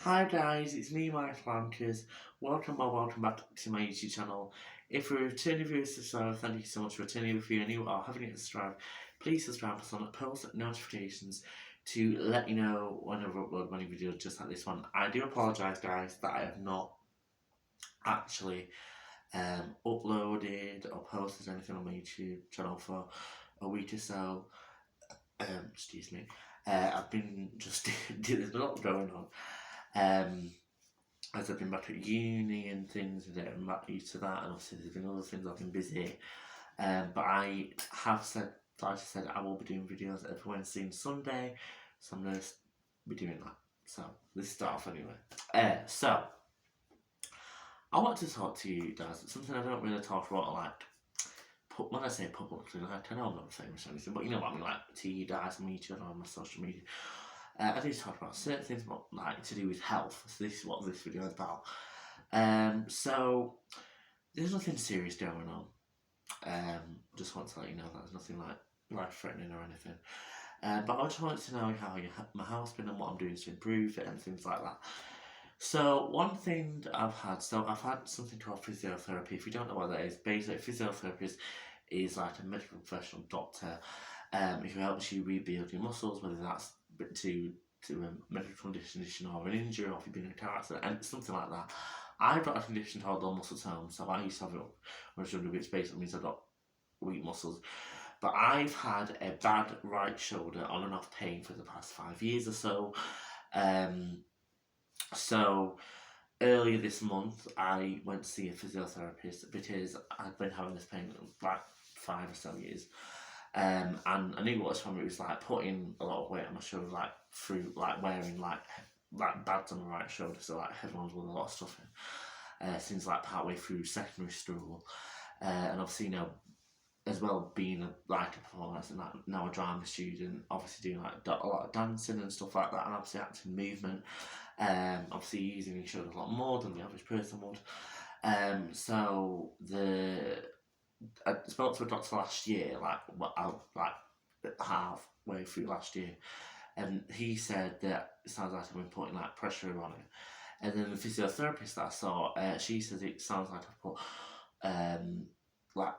Hi guys, it's me, Ankers. Welcome back to my YouTube channel. If you're a returning viewer, subscribe. Thank you so much for returning. If you're new or haven't yet subscribed, please subscribe and on post notifications to let you know whenever I upload my new videos just like this one. I do apologise, guys, that I have not actually uploaded or posted anything on my YouTube channel for a week or so. Excuse me. I've been just there's a lot going on. As I've been back at uni and things, and I'm back used to that, and obviously there's been other things I've been busy. But I have said, like I said, I will be doing videos every Wednesday and Sunday, so I'm going to be doing that. So this start off anyway. So I want to talk to you guys. It's something I don't really talk about, like when I say publicly, like I know I'm not famous or anything, but you know what I mean, like to you guys, media, and on my social media. I do talk about certain things, but like to do with health. So this is what this video is about. So there's nothing serious going on. Just want to let you know that there's nothing like life-threatening or anything. But I just wanted to know how my health's been and what I'm doing to improve it and things like that. So one thing I've had something called physiotherapy. If you don't know what that is, basically physiotherapist is like a medical professional doctor who helps you rebuild your muscles, whether that's to a medical condition or an injury, or if you've been in a car accident, and something like that. I've got a condition called low muscle tone, so I used to have it when I was younger, which basically means I've got weak muscles. But I've had a bad right shoulder on and off pain for the past 5 years or so. So earlier this month, I went to see a physiotherapist because I'd been having this pain for like 5 or so years. And I knew what was from it. It was like putting a lot of weight on my shoulder, like through like wearing like bags on my right shoulder, so like everyone's with a lot of stuff in. Since like partway through secondary school, and obviously as well being a performance and like now a drama student, obviously doing like a lot of dancing and stuff like that, and obviously acting movement, obviously using your shoulder a lot more than the average person would. So I spoke to a doctor last year, halfway through last year, and he said that it sounds like I've been putting like pressure on it. And then the physiotherapist that I saw, she says it sounds like I've put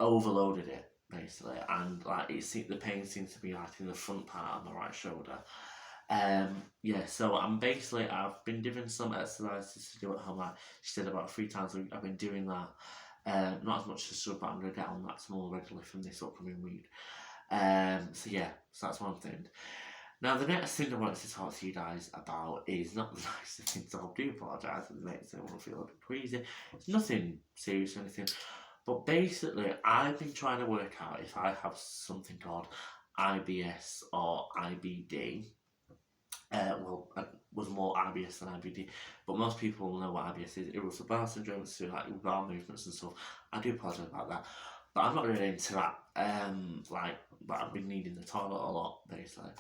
overloaded it basically, and like the pain seems to be like in the front part of my right shoulder. So I've been doing some exercises to do at home. Like she said, about 3 times a week. I've been doing that. Not as much as should, but I'm going to get on that more regularly from this upcoming week. So that's one thing. Now, the next thing I wanted to talk to you guys about is not the nicest thing, so I do apologise if it makes everyone feel a bit queasy. It's nothing serious or anything, but basically, I've been trying to work out if I have something called IBS or IBD. I was more IBS than IBD, but most people know what IBS is. Irritable bowel syndrome, so like bowel movements and stuff. I do apologise about that, but I'm not really into that. But I've been needing the toilet a lot, basically,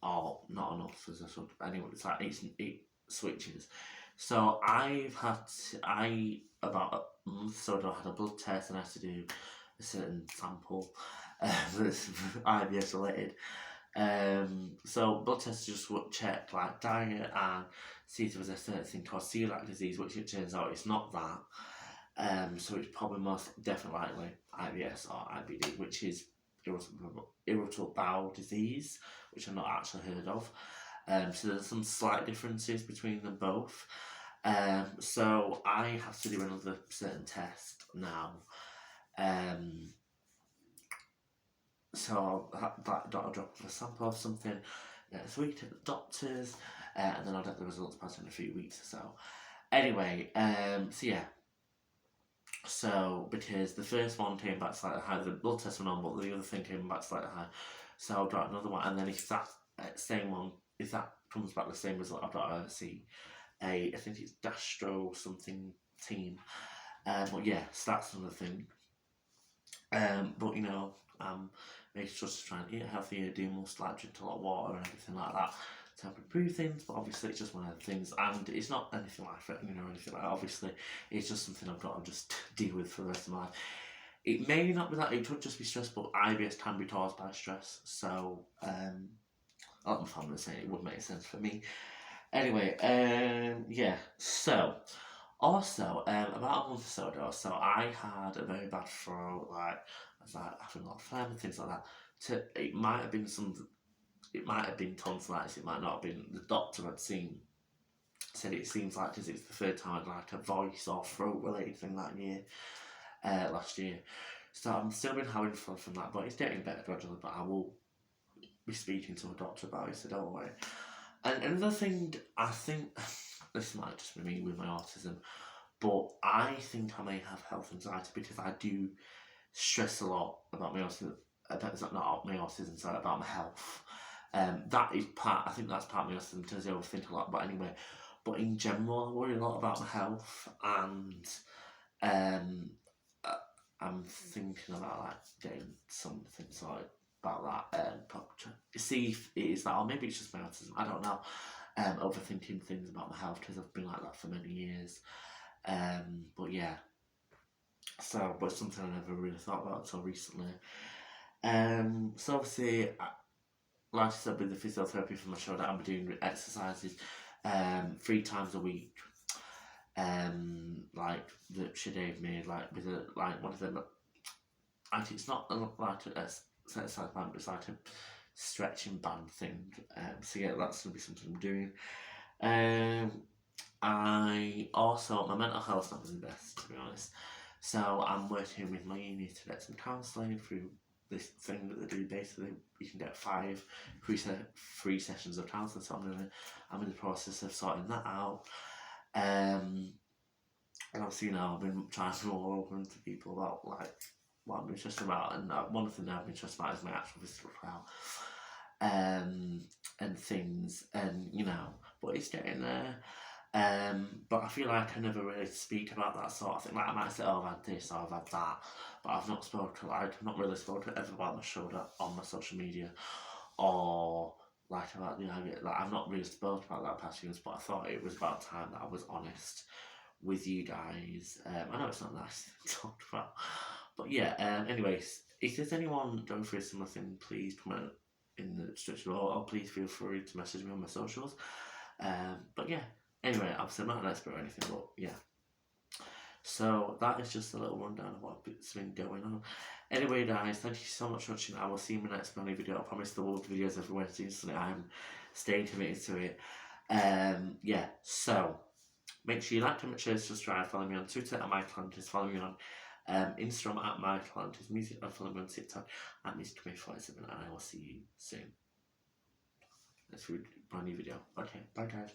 or not enough as I should. Anyway, it's like it switches. So about a month or so ago, I had a blood test and I had to do a certain sample that's IBS related. So blood tests just check like diet and see if there was a certain thing called celiac disease, which it turns out it's not that. So it's probably most definitely likely IBS or IBD, which is irritable bowel disease, which I've not actually heard of. So there's some slight differences between them both. So I have to do another certain test now. So I'll drop a sample of something next week at the doctor's, and then I'll get the results back in a few weeks or so. Anyway, so because the first one came back slightly high, the blood test went on, but the other thing came back slightly high. So I'll drop another one, and then if that same one, if that comes back the same result, I've got to see I think it's gastro something team. But yeah, so that's another thing. But I'm making sure to try and eat healthier, do more, like drink a lot of water and everything like that to help improve things. But obviously, it's just one of the things, and it's not anything like threatening or anything like that. Obviously, it's just something I've got to just deal with for the rest of my life. It may not be that, it could just be stress, but IBS can be caused by stress. So, like my family was saying, it would make sense for me. Anyway, yeah. So, also, about a month or so ago, so I had a very bad throat. Like, I was like having a lot of phlegm and things like that. It might have been it might have been tonsillitis. It might not have been. The doctor I'd seen said it seems like because it's the third time I'd like a voice or throat related thing that year, last year. So I'm still been having fun from that, but it's getting better gradually. But I will be speaking to a doctor about it, so don't worry. And another thing, I think this might just be me with my autism, but I think I may have health anxiety because I do stress a lot about my autism. About not my autism, sorry, about my health. That is part. I think that's part of my autism because I overthink a lot. But anyway, but in general, I worry a lot about my health, and um, uh, I'm thinking about like getting something sorted about that. See if it is that, or maybe it's just my autism. I don't know. Overthinking things about my health because I've been like that for many years. But yeah, so but it's something I never really thought about until recently. So obviously, like I said, with the physiotherapy for my shoulder, I'm doing exercises 3 times a week. Like that she gave me, like with a like one of them. Like it's not like a exercise band, but it's like a stretching band thing. So yeah, that's gonna be something I'm doing. Um, I also my mental health's not been the best, to be honest. So I'm working with my uni to get some counselling through this thing that they do. Basically, you can get free sessions of counselling. So I'm in the process of sorting that out. Um, and obviously, I've been trying to all open to people about like what I'm interested about, and one thing I've been interested about is my actual physical health, and things, and but it's getting there. But I feel like I never really speak about that sort of thing. Like I might say, "Oh, I've had this," or "I've had that," but I've not really spoken ever about my shoulder on my social media, or like about like I've not really spoken about that past years. But I thought it was about time that I was honest with you guys. I know it's not nice to talk about, but yeah. Anyways, if there's anyone going through a similar thing, please comment in the description, or please feel free to message me on my socials. But yeah. Anyway, obviously I'm not an expert or anything, but yeah. So that is just a little rundown of what's been going on. Anyway, guys, thank you so much for watching. I will see you in my next brand new video. I promise there will be videos every Wednesday, so I'm staying committed to it. Yeah. So make sure you like, comment, share, subscribe. Follow me on Twitter at MyCalantis. Follow me on Instagram at MyCalantis Music, and follow me on TikTok at Mr. 47. And I will see you soon. Let's read a brand new video. Okay, bye guys.